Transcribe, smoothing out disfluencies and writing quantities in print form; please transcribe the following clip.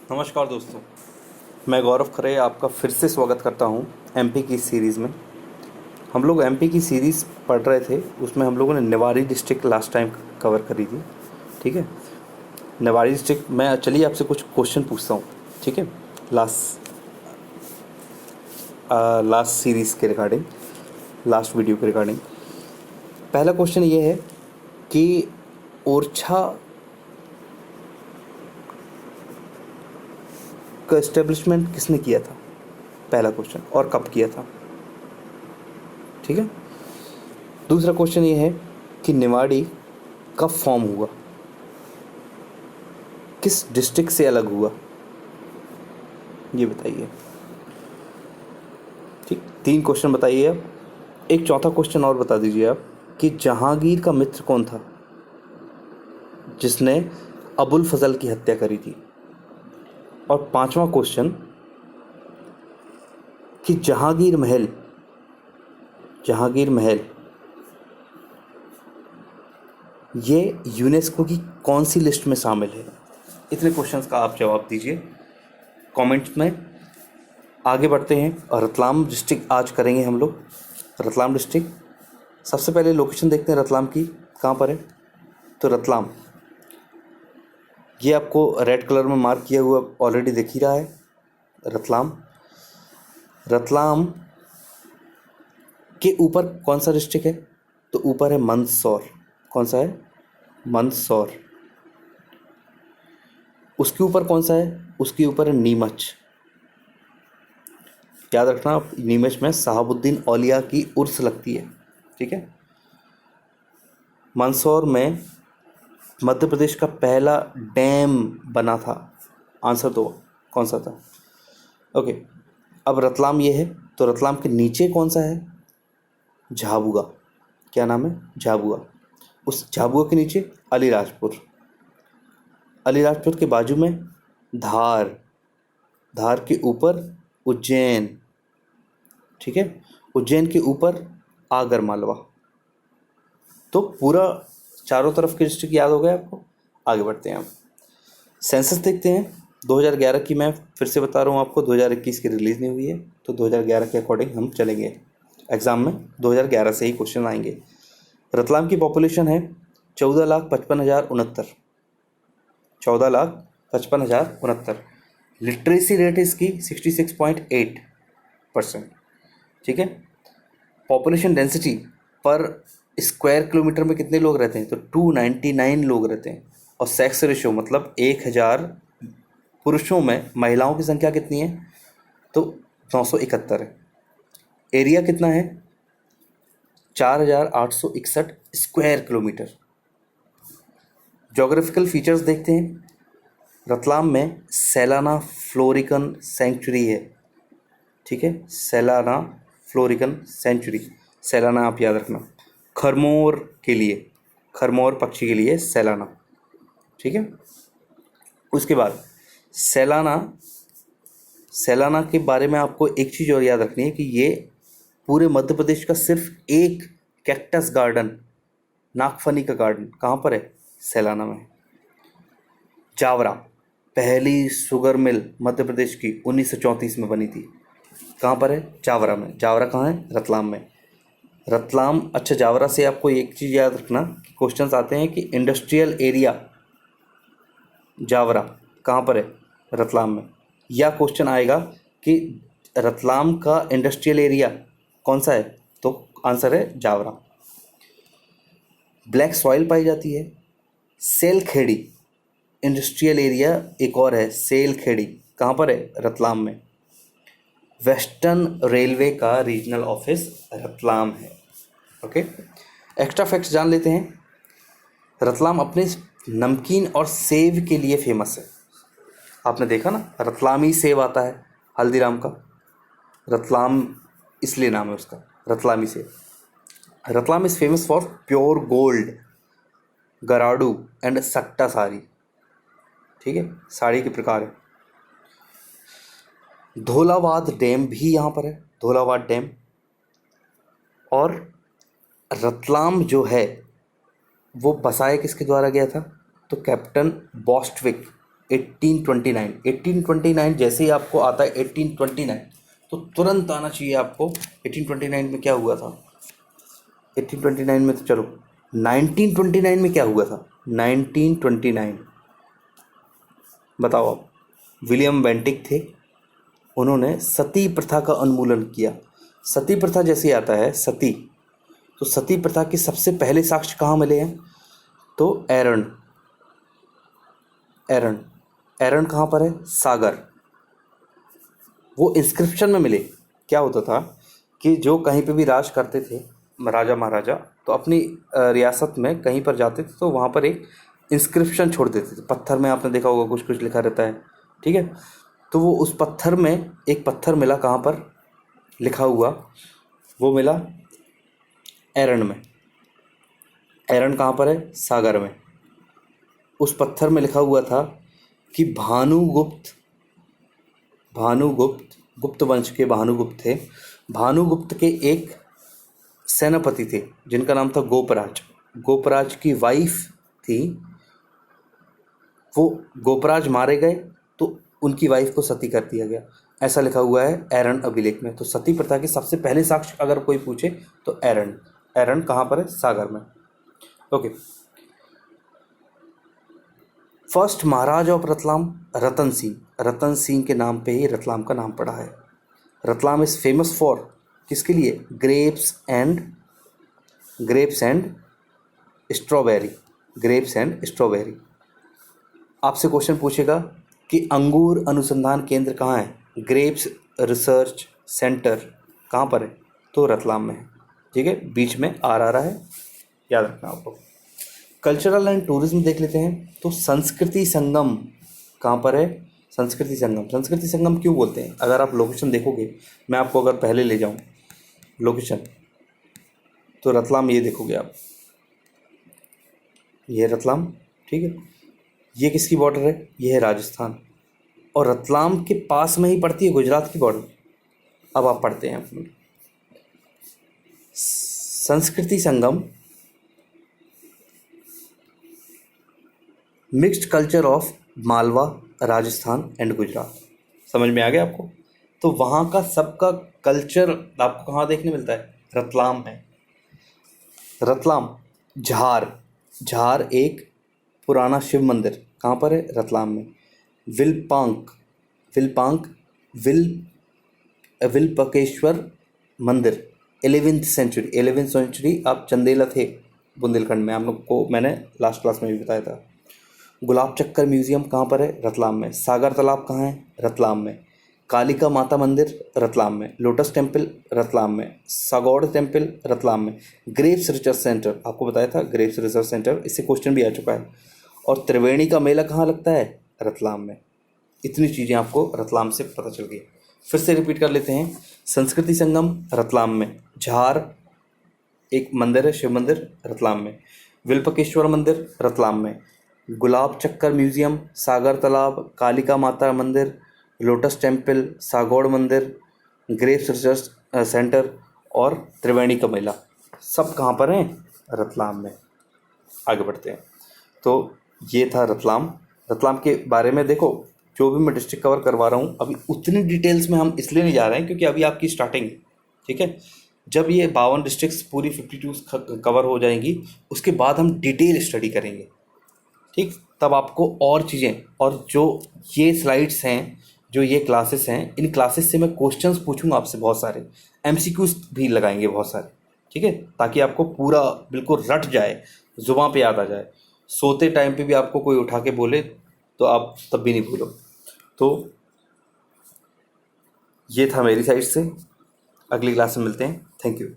नमस्कार दोस्तों, मैं गौरव खरे आपका फिर से स्वागत करता हूं एमपी की सीरीज़ में। हम लोग एमपी की सीरीज़ पढ़ रहे थे, उसमें हम लोगों ने Niwari district last time cover करी थी। ठीक है, निवाड़ी डिस्ट्रिक्ट मैं चलिए आपसे कुछ क्वेश्चन पूछता हूं। ठीक है, लास्ट सीरीज़ के रिगार्डिंग, लास्ट वीडियो के रिगार्डिंग पहला क्वेश्चन ये है कि ओरछा का इस्टेब्लिशमेंट किसने किया था, पहला क्वेश्चन, और कब किया था। ठीक है, दूसरा क्वेश्चन ये है कि निवाड़ी कब फॉर्म हुआ, किस डिस्ट्रिक्ट से अलग हुआ, ये बताइए। ठीक, 3 क्वेश्चन बताइए आप। एक चौथा क्वेश्चन और बता दीजिए आप कि जहांगीर का मित्र कौन था जिसने अबुल फजल की हत्या करी थी। और 5वां क्वेश्चन कि जहांगीर महल ये यूनेस्को की कौन सी लिस्ट में शामिल है। इतने क्वेश्चंस का आप जवाब दीजिए कमेंट्स में। आगे बढ़ते हैं, और रतलाम डिस्ट्रिक्ट आज करेंगे हम लोग। रतलाम डिस्ट्रिक्ट सबसे पहले लोकेशन देखते हैं रतलाम की कहाँ पर है। तो रतलाम, ये आपको रेड कलर में मार्क किया हुआ ऑलरेडी दिख ही रहा है। रतलाम के ऊपर कौन सा डिस्ट्रिक्ट है, तो ऊपर है मंदसौर। कौन सा है? मंदसौर। उसके ऊपर कौन सा है? उसके ऊपर है नीमच। याद रखना आप, नीमच में साहबुद्दीन औलिया की उर्स लगती है। ठीक है, मंदसौर में मध्य प्रदेश का पहला डैम बना था। आंसर दो, कौन सा था? ओके, अब रतलाम ये है, तो रतलाम के नीचे कौन सा है? झाबुआ। क्या नाम है? झाबुआ। उस झाबुआ के नीचे अलीराजपुर। अलीराजपुर के बाजू में धार। धार के ऊपर उज्जैन। ठीक है, उज्जैन के ऊपर आगर मालवा। तो पूरा चारों तरफ के डिस्ट्रिक्ट याद हो गए आपको। आगे बढ़ते हैं आप, सेंसस देखते हैं 2011 की। मैं फिर से बता रहा हूँ आपको, 2021 की रिलीज़ नहीं हुई है, तो 2011 के अकॉर्डिंग हम चलेंगे। एग्ज़ाम में 2011 से ही क्वेश्चन आएंगे। रतलाम की पॉपुलेशन है 14,55,069। 14,55,069। लिटरेसी रेट इसकी 66.8%। ठीक है, पॉपुलेशन डेंसिटी पर स्क्वायर किलोमीटर में कितने लोग रहते हैं, तो 299 लोग रहते हैं। और सेक्स रेशियो मतलब 1000 पुरुषों में महिलाओं की संख्या कितनी है, तो 971 है। एरिया कितना है? 4,861 स्क्वायर किलोमीटर। जोग्राफिकल फीचर्स देखते हैं। रतलाम में सैलाना फ्लोरिकन सेंचुरी है। ठीक है, सैलाना फ्लोरिकन सेंचुरी, सैलाना आप याद रखना। खरमोर के लिए, खरमोर पक्षी के लिए सैलाना। ठीक है, उसके बाद सैलाना के बारे में आपको एक चीज़ और याद रखनी है कि ये पूरे मध्य प्रदेश का सिर्फ एक कैक्टस गार्डन, नागफनी का गार्डन कहाँ पर है? सैलाना में। जावरा, पहली शुगर मिल मध्य प्रदेश की 1934 में बनी थी। कहाँ पर है? जावरा में। जावरा कहाँ है? रतलाम में। रतलाम, अच्छा, जावरा से आपको एक चीज़ याद रखना कि क्वेश्चंस आते हैं कि इंडस्ट्रियल एरिया जावरा कहाँ पर है? रतलाम में। या क्वेश्चन आएगा कि रतलाम का इंडस्ट्रियल एरिया कौन सा है, तो आंसर है जावरा। ब्लैक सॉइल पाई जाती है। सेलखेड़ी इंडस्ट्रियल एरिया एक और है, सेलखेड़ी कहाँ पर है? रतलाम में। वेस्टर्न रेलवे का रीजनल ऑफिस रतलाम है। ओके, एक्स्ट्रा फैक्ट्स जान लेते हैं। रतलाम अपने नमकीन और सेव के लिए फेमस है। आपने देखा ना, रतलामी सेव आता है हल्दीराम का, रतलाम इसलिए नाम है उसका, Ratlami save. Ratlam is famous for pure gold, garadu and सट्टा साड़ी। ठीक है, साड़ी के प्रकार है। धोलावाद डैम भी यहाँ पर है, धोलावाद डैम। और रतलाम जो है वो बसाया किसके द्वारा गया था, तो कैप्टन बॉस्टविक 1829। 1829 जैसे ही आपको आता है 1829, तो तुरंत आना चाहिए आपको 1829 में क्या हुआ था। 1829 में तो चलो, 1929 में क्या हुआ था। 1929 बताओ आप। विलियम बेंटिक थे, उन्होंने सती प्रथा का उन्मूलन किया। सती प्रथा जैसे आता है सती, तो सती प्रथा के सबसे पहले साक्ष्य कहाँ मिले हैं, तो एरन। एरन एरन कहाँ पर है, सागर। वो इंस्क्रिप्शन में मिले। क्या होता था कि जो कहीं पे भी राज करते थे राजा महाराजा, तो अपनी रियासत में कहीं पर जाते थे तो वहाँ पर एक इंस्क्रिप्शन छोड़ देते थे। पत्थर में आपने देखा होगा कुछ कुछ लिखा रहता है, ठीक है। तो वो उस पत्थर में एक पत्थर मिला, कहाँ पर लिखा हुआ, वो मिला एरन में। एरन कहाँ पर है, सागर में। उस पत्थर में लिखा हुआ था कि भानुगुप्त गुप्त वंश के भानुगुप्त थे। भानुगुप्त के एक सेनापति थे जिनका नाम था गोपराज। गोपराज की वाइफ थी, वो गोपराज मारे गए तो उनकी वाइफ को सती कर दिया गया, ऐसा लिखा हुआ है एरन अभिलेख में। तो सती प्रथा के सबसे पहले साक्ष्य अगर कोई पूछे तो एरन। एरन कहाँ पर है, सागर में। Okay. First Maharaj of Ratlam Ratan Singh. Ratan Singh के नाम पे ही रतलाम का नाम पड़ा है। रतलाम इज़ फेमस फॉर किसके लिए, grapes and strawberry. Grapes and strawberry. आपसे क्वेश्चन पूछेगा कि अंगूर अनुसंधान केंद्र कहाँ है, ग्रेप्स रिसर्च सेंटर कहाँ पर है, तो रतलाम में है, ठीक है। बीच में आर आ रहा है, याद रखना आपको। कल्चरल एंड टूरिज्म देख लेते हैं। तो संस्कृति संगम कहाँ पर है, संस्कृति संगम। संस्कृति संगम क्यों बोलते हैं, अगर आप लोकेशन देखोगे, मैं आपको अगर पहले ले जाऊँ लोकेशन, तो रतलाम ये देखोगे आप, ये रतलाम, ठीक है। ये किसकी बॉर्डर है, ये है राजस्थान, और रतलाम के पास में ही पड़ती है गुजरात की बॉर्डर। अब आप पढ़ते हैं अपनी संस्कृति संगम, mixed culture of Malwa, Rajasthan and Gujarat. समझ में आ गया आपको। तो वहाँ का सबका कल्चर आपको कहाँ देखने मिलता है, रतलाम में। रतलाम झार एक पुराना शिव मंदिर कहाँ पर है, रतलाम में। विल्पकेश्वर मंदिर 11वीं सेंचुरी। आप चंदेला थे बुंदेलखंड में, आप लोग को मैंने लास्ट क्लास में भी बताया था। गुलाब चक्कर म्यूजियम कहाँ पर है, रतलाम में। सागर तालाब कहाँ है, रतलाम में। कालिका माता मंदिर रतलाम में। लोटस टेम्पल रतलाम में। सागौड़ टेम्पल रतलाम में। ग्रेप्स रिसर्च सेंटर आपको बताया था, ग्रेप्स रिसर्च सेंटर, इससे क्वेश्चन भी आ चुका है। और त्रिवेणी का मेला कहाँ लगता है, रतलाम में। इतनी चीज़ें आपको रतलाम से पता चल गई। फिर से रिपीट कर लेते हैं। संस्कृति संगम रतलाम में। झार एक मंदिर है, शिव मंदिर, रतलाम में। विल्पकेश्वर मंदिर रतलाम में। गुलाब चक्कर म्यूजियम, सागर तालाब, कालिका माता मंदिर, लोटस टेम्पल, सागौड़ मंदिर, ग्रेप्स रिसर्च सेंटर और त्रिवेणी का मेला, सब कहाँ पर हैं, रतलाम में। आगे बढ़ते हैं। तो ये था रतलाम। रतलाम के बारे में देखो, जो भी मैं डिस्ट्रिक्ट कवर करवा रहा हूँ अभी उतनी डिटेल्स में हम इसलिए नहीं जा रहे हैं क्योंकि अभी आपकी स्टार्टिंग है, ठीक है। जब ये 52 डिस्ट्रिक्ट्स पूरी 52 कवर हो जाएंगी, उसके बाद हम डिटेल स्टडी करेंगे, ठीक। तब आपको और चीज़ें, और जो ये स्लाइड्स हैं, जो ये क्लासेस हैं, इन क्लासेस से मैं क्वेश्चंस पूछूंगा आपसे, बहुत सारे एमसीक्यूज भी लगाएंगे बहुत सारे, ठीक है, ताकि आपको पूरा बिल्कुल रट जाए, जुबान पे याद आ जाए। सोते टाइम पे भी आपको कोई उठा के बोले तो आप तब भी नहीं भूलो। तो ये था मेरी साइड से। अगली क्लास में मिलते हैं। Thank you.